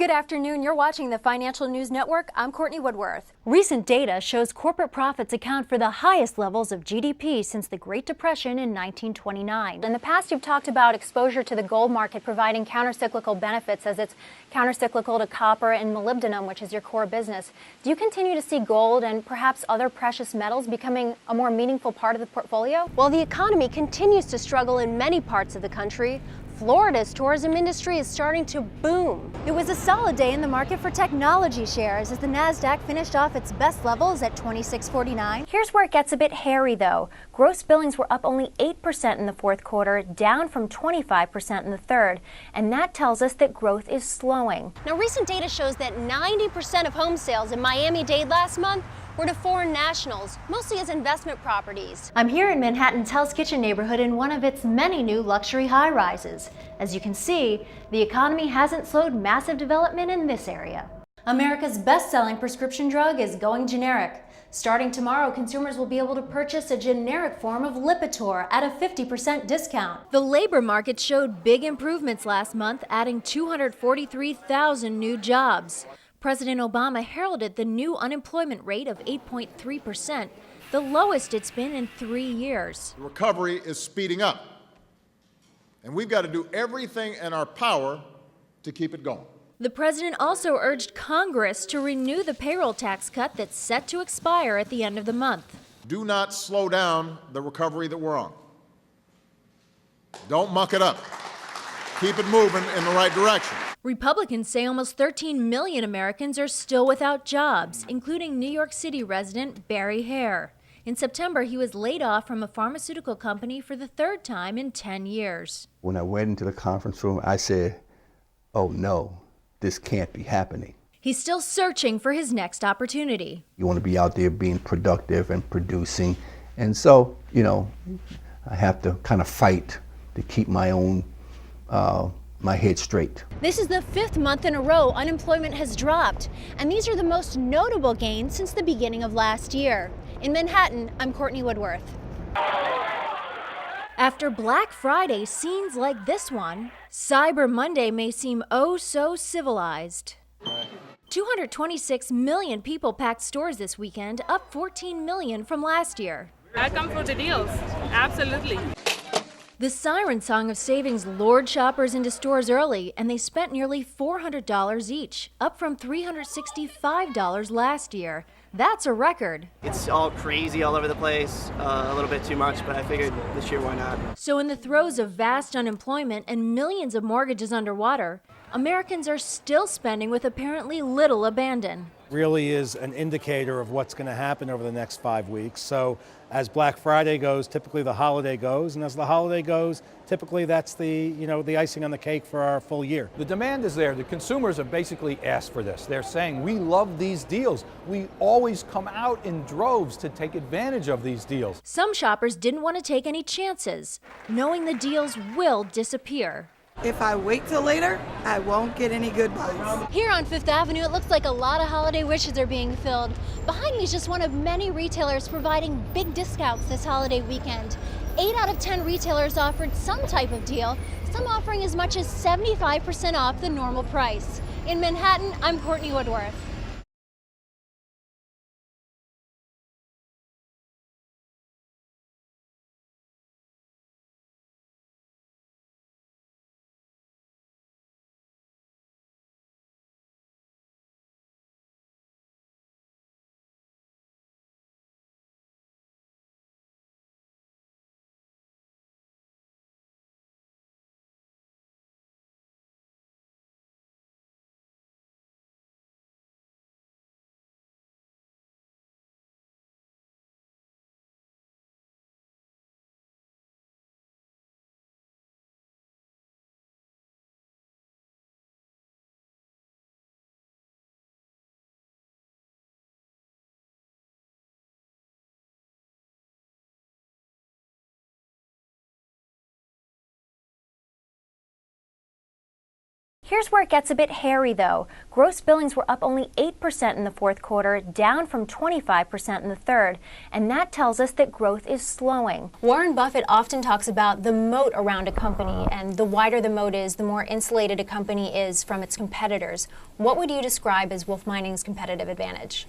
Good afternoon. You're watching the Financial News Network. I'm Courtney Woodworth. Recent data shows corporate profits account for the highest levels of GDP since the Great Depression in 1929. In the past, you've talked about exposure to the gold market providing countercyclical benefits as it's countercyclical to copper and molybdenum, which is your core business. Do you continue to see gold and perhaps other precious metals becoming a more meaningful part of the portfolio? While the economy continues to struggle in many parts of the country, Florida's tourism industry is starting to boom. It was a solid day in the market for technology shares as the Nasdaq finished off its best levels at 2649. Here's where it gets a bit hairy, though. Gross billings were up only 8% in the fourth quarter, down from 25% in the third, and that tells us that growth is slowing. Now, recent data shows that 90% of home sales in Miami-Dade last month were to foreign nationals, mostly as investment properties. I'm here in Manhattan's Hell's Kitchen neighborhood in one of its many new luxury high-rises. As you can see, the economy hasn't slowed massive development in this area. America's best-selling prescription drug is going generic. Starting tomorrow, consumers will be able to purchase a generic form of Lipitor at a 50% discount. The labor market showed big improvements last month, adding 243,000 new jobs. President Obama heralded the new unemployment rate of 8.3%, the lowest it's been in 3 years. The recovery is speeding up, and we've got to do everything in our power to keep it going. The president also urged Congress to renew the payroll tax cut that's set to expire at the end of the month. Do not slow down the recovery that we're on. Don't muck it up. Keep it moving in the right direction. Republicans say almost 13 million Americans are still without jobs, including New York City resident Barry Hare. In September, he was laid off from a pharmaceutical company for the third time in 10 years. When I went into the conference room, I said, oh no, this can't be happening. He's still searching for his next opportunity. You want to be out there being productive and producing. And so, I have to kind of fight to keep my own my head straight. This is the 5th month in a row unemployment has dropped, and these are the most notable gains since the beginning of last year. In Manhattan, I'm Courtney Woodworth. After Black Friday scenes like this one, Cyber Monday may seem oh so civilized. 226 million people packed stores this weekend, up 14 million from last year. I come for the deals, absolutely. The siren song of savings lured shoppers into stores early, and they spent nearly $400 each, up from $365 last year. That's a record. It's all crazy all over the place, a little bit too much, but I figured this year, why not? So in the throes of vast unemployment and millions of mortgages underwater, Americans are still spending with apparently little abandon. Really is an indicator of what's going to happen over the next 5 weeks. So as Black Friday goes, typically the holiday goes, and as the holiday goes, typically that's the icing on the cake for our full year. The demand is there. The consumers have basically asked for this. They're saying, we love these deals. We always come out in droves to take advantage of these deals. Some shoppers didn't want to take any chances, knowing the deals will disappear. If I wait till later, I won't get any good buys. Here on 5th Avenue, it looks like a lot of holiday wishes are being filled. Behind me is just one of many retailers providing big discounts this holiday weekend. 8 out of 10 retailers offered some type of deal, some offering as much as 75% off the normal price. In Manhattan, I'm Courtney Woodworth. Here's where it gets a bit hairy, though. Gross billings were up only 8% in the fourth quarter, down from 25% in the third, and that tells us that growth is slowing. Warren Buffett often talks about the moat around a company, and the wider the moat is, the more insulated a company is from its competitors. What would you describe as Wolf Mining's competitive advantage?